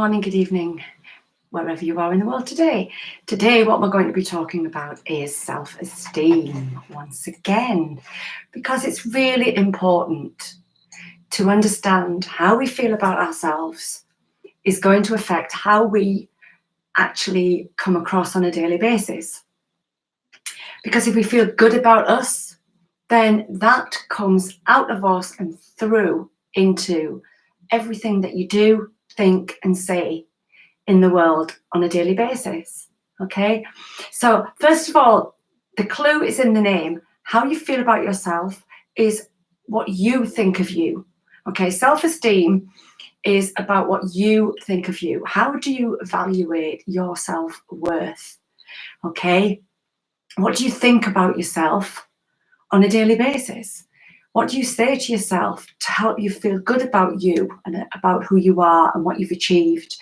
Morning, good evening, wherever you are in the world today. Today, what we're going to be talking about is self-esteem once again, because it's really important to understand how we feel about ourselves is going to affect how we actually come across on a daily basis. Because if we feel good about us, then that comes out of us and through into everything that you do, think, and say in the world on a daily basis. Okay, so first of all, the clue is in the name. How you feel about yourself is what you think of you. Okay, self-esteem is about what you think of you. How do you evaluate your self-worth? Okay, what do you think about yourself on a daily basis? What do you say to yourself to help you feel good about you and about who you are and what you've achieved?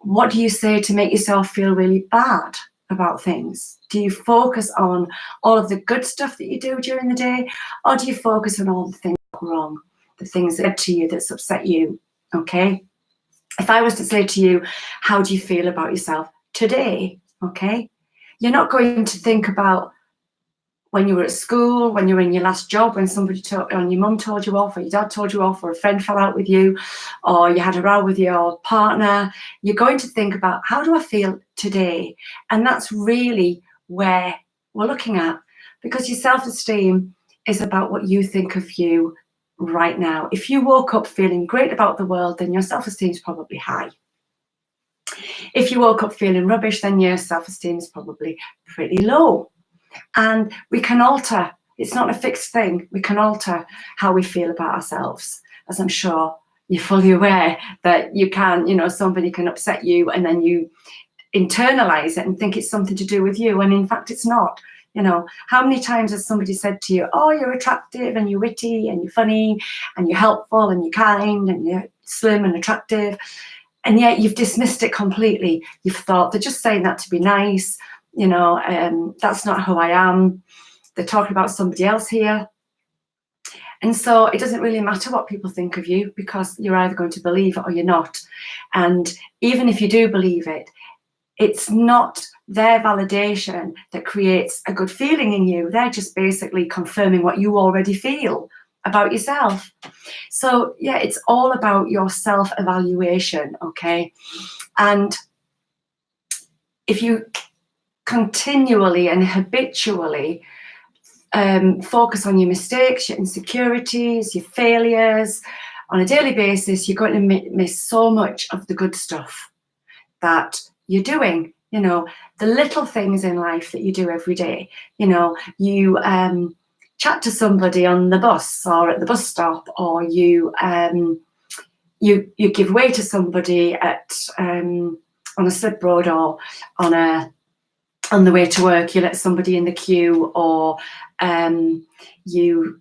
What do you say to make yourself feel really bad about things? Do you focus on all of the good stuff that you do during the day, or do you focus on all the things that are wrong, the things that are to you, that's upset you? Okay, if I was to say to you, how do you feel about yourself today? Okay, you're not going to think about when you were at school, when you were in your last job, when somebody and your mum told you off, or your dad told you off, or a friend fell out with you, or you had a row with your partner. You're going to think about, how do I feel today? And that's really where we're looking at, because your self-esteem is about what you think of you right now. If you woke up feeling great about the world, then your self-esteem is probably high. If you woke up feeling rubbish, then your self-esteem is probably pretty low. And we can alter, it's not a fixed thing, we can alter how we feel about ourselves, as I'm sure you're fully aware that you can, somebody can upset you and then you internalize it and think it's something to do with you, and in fact it's not. How many times has somebody said to you, oh, you're attractive and you're witty and you're funny and you're helpful and you're kind and you're slim and attractive, and yet you've dismissed it completely. You've thought they're just saying that to be nice. That's not who I am. They're talking about somebody else here. And so it doesn't really matter what people think of you, because you're either going to believe it or you're not. And even if you do believe it, it's not their validation that creates a good feeling in you. They're just basically confirming what you already feel about yourself. So yeah, it's all about your self-evaluation, okay? And if you continually and habitually focus on your mistakes, your insecurities, your failures on a daily basis, you're going to miss so much of the good stuff that you're doing. The little things in life that you do every day. You chat to somebody on the bus or at the bus stop, or you give way to somebody on a slip road, or on the way to work, you let somebody in the queue, or you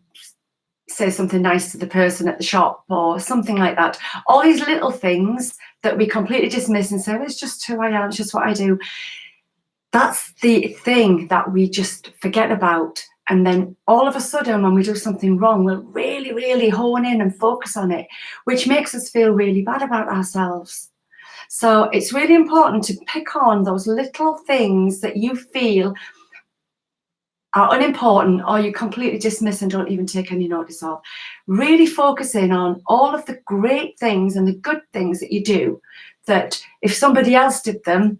say something nice to the person at the shop or something like that. All these little things that we completely dismiss and say, well, it's just who I am, it's just what I do. That's the thing that we just forget about. And then all of a sudden, when we do something wrong, we'll really, really hone in and focus on it, which makes us feel really bad about ourselves. So it's really important to pick on those little things that you feel are unimportant, or you completely dismiss and don't even take any notice of. Really focusing on all of the great things and the good things that you do, that if somebody else did them,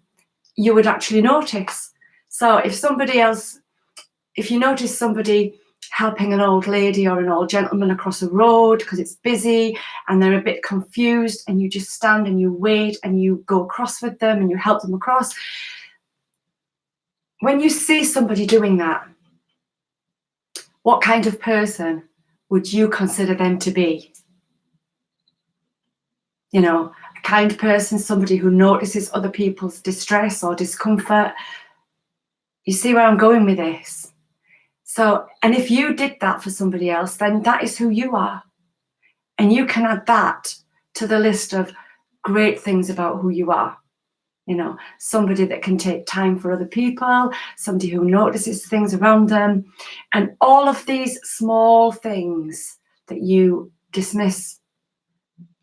you would actually notice. So if you notice somebody helping an old lady or an old gentleman across a road because it's busy and they're a bit confused, and you just stand and you wait and you go across with them and you help them across. When you see somebody doing that, what kind of person would you consider them to be? A kind person, somebody who notices other people's distress or discomfort. You see where I'm going with this? So, and if you did that for somebody else, then that is who you are. And you can add that to the list of great things about who you are. Somebody that can take time for other people, somebody who notices things around them. And all of these small things that you dismiss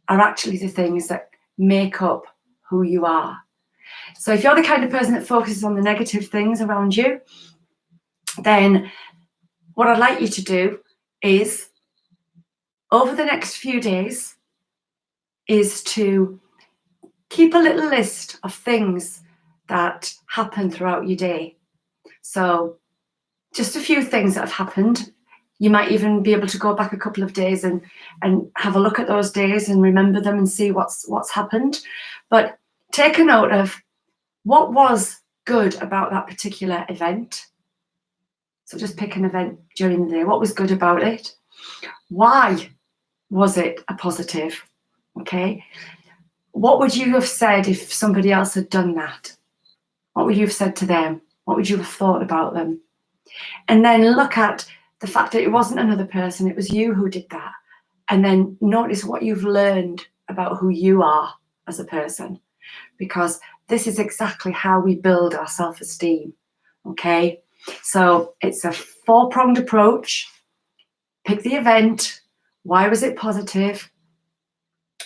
are actually the things that make up who you are. So if you're the kind of person that focuses on the negative things around you, then what I'd like you to do is, over the next few days, is to keep a little list of things that happen throughout your day. So just a few things that have happened. You might even be able to go back a couple of days and have a look at those days and remember them and see what's happened. But take a note of what was good about that particular event. So just pick an event during the day. What was good about it? Why was it a positive? Okay. What would you have said if somebody else had done that? What would you have said to them? What would you have thought about them? And then look at the fact that it wasn't another person, it was you who did that. And then notice what you've learned about who you are as a person, because this is exactly how we build our self-esteem. Okay, so it's a four-pronged approach. Pick the event. Why was it positive?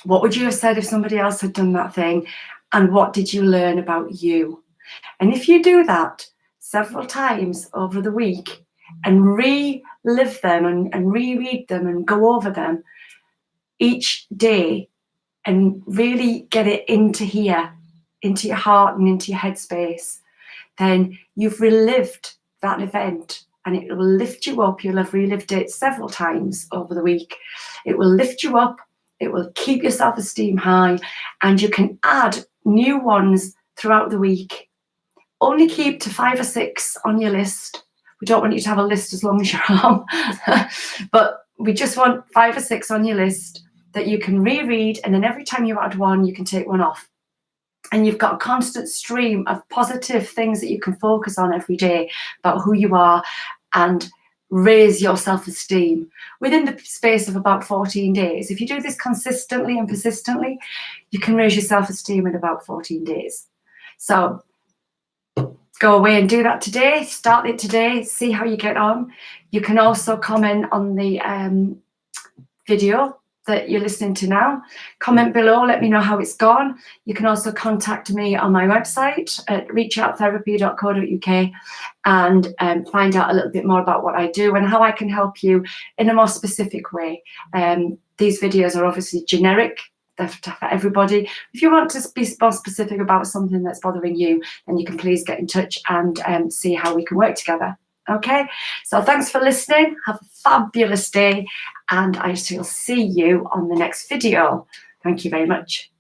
What would you have said if somebody else had done that thing? And what did you learn about you? And if you do that several times over the week and relive them and reread them and go over them each day and really get it into here, into your heart and into your headspace, then you've relived that event and it will lift you up. You'll have relived it several times over the week. It will lift you up. It will keep your self-esteem high, and you can add new ones throughout the week. Only keep to 5 or 6 on your list. We don't want you to have a list as long as your arm, but we just want 5 or 6 on your list that you can reread, and then every time you add one, you can take one off. And you've got a constant stream of positive things that you can focus on every day about who you are and raise your self-esteem within the space of about 14 days. If you do this consistently and persistently, you can raise your self-esteem in about 14 days. So go away and do that today. Start it today. See how you get on. You can also comment on the video that you're listening to now. Comment below, let me know how it's gone. You can also contact me on my website at reachouttherapy.co.uk and find out a little bit more about what I do and how I can help you in a more specific way. These videos are obviously generic, they're for everybody. If you want to be more specific about something that's bothering you, then you can please get in touch and see how we can work together. Okay, so thanks for listening. Have a fabulous day, and I shall see you on the next video. Thank you very much.